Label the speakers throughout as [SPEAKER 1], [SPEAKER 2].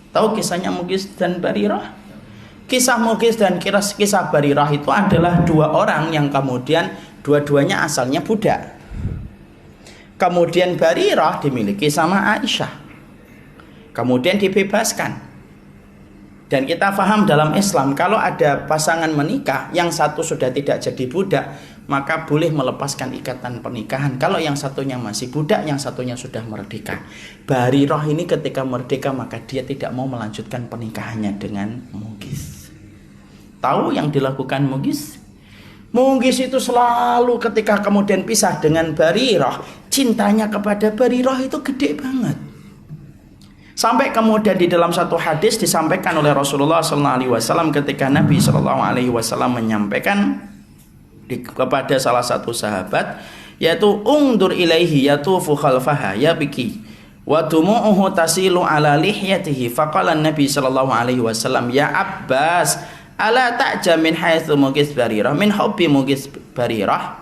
[SPEAKER 1] Tahu kisahnya Mughis dan Barirah? Kisah Mughis dan kisah Barirah itu adalah dua orang yang kemudian dua-duanya asalnya budak. Kemudian Barirah dimiliki sama Aisyah, kemudian dibebaskan. Dan kita paham dalam Islam, kalau ada pasangan menikah, yang satu sudah tidak jadi budak, maka boleh melepaskan ikatan pernikahan. Kalau yang satunya masih budak, yang satunya sudah merdeka. Barirah ini ketika merdeka, maka dia tidak mau melanjutkan pernikahannya dengan Mughis. Tahu yang dilakukan Mughis? Mughis itu selalu ketika kemudian pisah dengan Barirah, cintanya kepada Barirah itu gede banget. Sampai kemudian di dalam satu hadis disampaikan oleh Rasulullah SAW ketika Nabi SAW menyampaikan kepada salah satu sahabat, yaitu ungdur ilaihi yatufu khalfaha ya biki wa dumu'uhu tasilu ala lihyatihi. Faqala Nabi SAW, ya Abbas, ala ta'ja min haitsu Mughis Barirah min hubbi Mughis Barirah.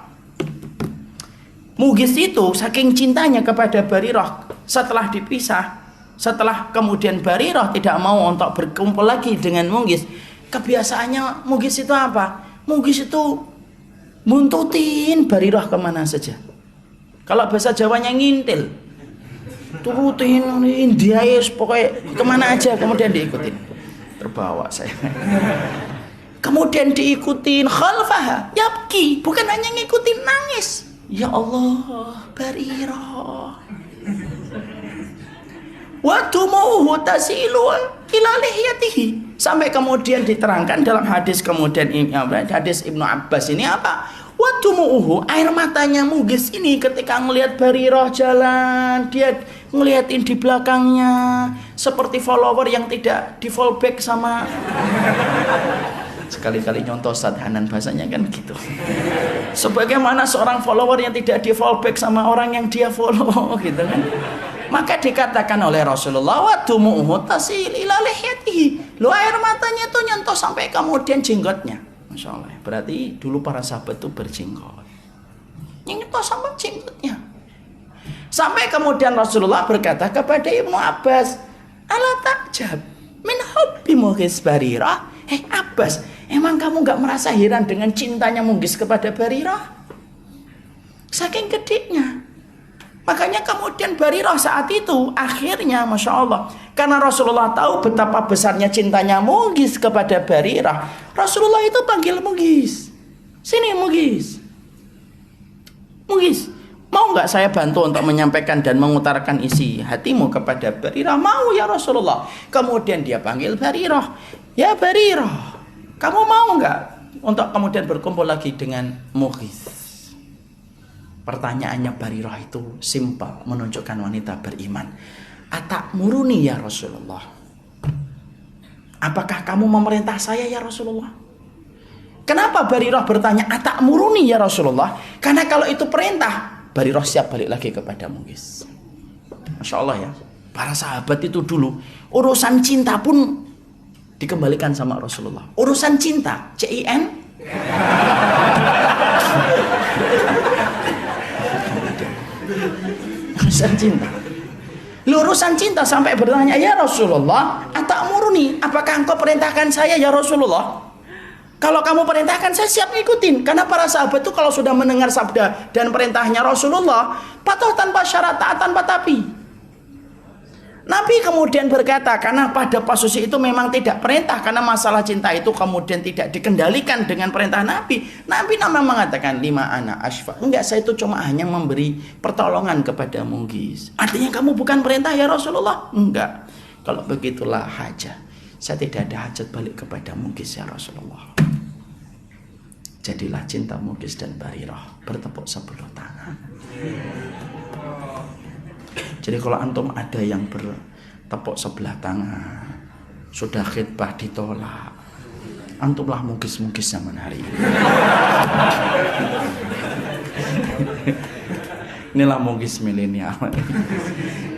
[SPEAKER 1] Mughis itu saking cintanya kepada Barirah, setelah dipisah, setelah kemudian Barirah tidak mau untuk berkumpul lagi dengan Mughis, kebiasaannya Mughis itu apa? Mughis itu buntutin Barirah kemana saja. Kalau bahasa Jawanya ngintil, turutin India, pokoknya kemana aja kemudian diikutin. Terbawa saya. Kemudian diikutin khalfaha yabki, bukan hanya ngikutin, nangis. Ya Allah, Barirah. Wa dumuhu tasilu ila lihyatihi. Sampai kemudian diterangkan dalam hadis kemudian hadis Ibnu Abbas ini apa? Wa dumuhu, air matanya Mughis ini ketika melihat Barirah jalan, dia ngeliatin di belakangnya seperti follower yang tidak di follow back sama sekali-kali nyontoh Ustaz Hanan, bahasanya kan gitu. Sebagaimana seorang follower yang tidak di follow back sama orang yang dia follow gitu kan. Maka dikatakan oleh Rasulullah, wa dumu'uhu tasil ila lihyatihi. Lu air matanya itu nyentuh sampai kemudian jenggotnya. Masya Allah. Berarti dulu para sahabat itu berjenggot. Nyentuh sampai jenggotnya. Sampai kemudian Rasulullah berkata kepada Ibnu Abbas, ala ta'jab min hubbi Mughis Barirah. Hei Abbas, emang kamu gak merasa heran dengan cintanya Mughis kepada Barirah? Saking gedenya. Makanya kemudian Barirah saat itu akhirnya Masya Allah, karena Rasulullah tahu betapa besarnya cintanya Mughis kepada Barirah, Rasulullah itu panggil Mughis. Sini Mughis. Mughis, mau gak saya bantu untuk menyampaikan dan mengutarakan isi hatimu kepada Barirah? Mau ya Rasulullah. Kemudian dia panggil Barirah. Ya Barirah, kamu mau gak untuk kemudian berkumpul lagi dengan Mughis? Pertanyaannya Barirah itu simpel, menunjukkan wanita beriman. Atakmuruni ya Rasulullah? Apakah kamu memerintah saya ya Rasulullah? Kenapa Barirah bertanya atakmuruni ya Rasulullah? Karena kalau itu perintah, Barirah siap balik lagi kepada Mughis. Masya Allah ya. Para sahabat itu dulu urusan cinta pun dikembalikan sama Rasulullah. Urusan cinta, CIN. Urusan cinta. Urusan cinta sampai bertanya, ya Rasulullah, atakmuruni, apakah engkau perintahkan saya ya Rasulullah? Kalau kamu perintahkan, saya siap ngikutin. Karena para sahabat itu kalau sudah mendengar sabda dan perintahnya Rasulullah, patuh tanpa syarat, taat tanpa tapi. Nabi kemudian berkata, karena pada posisi itu memang tidak perintah, karena masalah cinta itu kemudian tidak dikendalikan dengan perintah Nabi. Nabi memang mengatakan, lima ana ashfa. Enggak, saya itu cuma hanya memberi pertolongan kepada Mughis. Artinya kamu bukan perintah ya Rasulullah? Enggak. Kalau begitulah hajat. Saya tidak ada hajat balik kepada Mughis ya Rasulullah. Jadilah cinta Mughis dan Barirah bertepuk sebelah tangan. Jadi kalau antum ada yang bertepuk sebelah tangan, sudah khidbah ditolak, antumlah Mughis-Mughis zaman hari ini. Inilah Mughis milenial.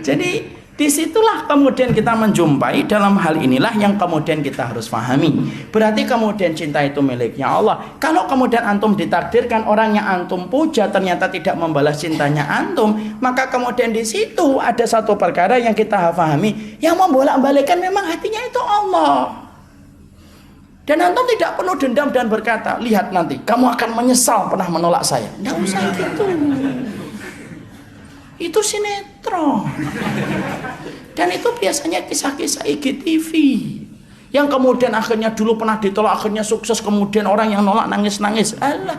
[SPEAKER 1] Jadi Disitulah kemudian kita menjumpai, dalam hal inilah yang kemudian kita harus pahami. Berarti kemudian cinta itu miliknya Allah. Kalau kemudian antum ditakdirkan orang yang antum puja ternyata tidak membalas cintanya antum, maka kemudian di situ ada satu perkara yang kita pahami, yang membolak-balikkan memang hatinya itu Allah. Dan antum tidak perlu dendam dan berkata, lihat nanti kamu akan menyesal pernah menolak saya. Nggak usah gitu. Itu sinetron. Dan itu biasanya kisah-kisah IGTV yang kemudian akhirnya dulu pernah ditolak, akhirnya sukses, kemudian orang yang nolak nangis-nangis. Alah,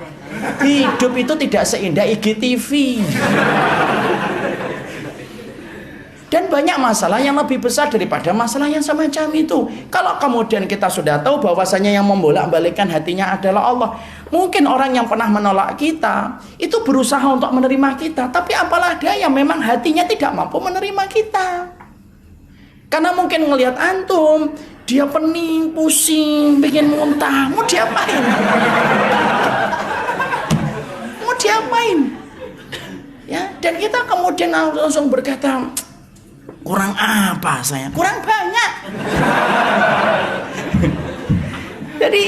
[SPEAKER 1] hidup itu tidak seindah IGTV. Dan banyak masalah yang lebih besar daripada masalah yang semacam itu. Kalau kemudian kita sudah tahu bahwasanya yang membolak-balikkan hatinya adalah Allah, mungkin orang yang pernah menolak kita itu berusaha untuk menerima kita, tapi apalah dia yang memang hatinya tidak mampu menerima kita. Karena mungkin ngelihat antum, dia pening, pusing, pengen muntah, mau diapain? Mau diapain? Ya, dan kita kemudian langsung berkata, kurang apa saya? Kurang banyak. Jadi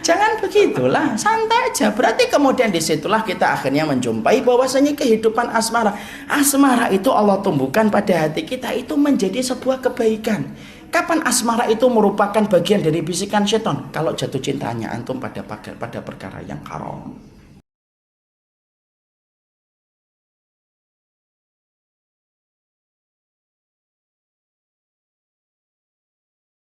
[SPEAKER 1] jangan begitulah, santai aja. Berarti kemudian disitulah kita akhirnya menjumpai bahwasanya kehidupan asmara. Asmara itu Allah tumbuhkan pada hati kita itu menjadi sebuah kebaikan. Kapan asmara itu merupakan bagian dari bisikan setan? Kalau jatuh cintanya antum pada perkara yang haram.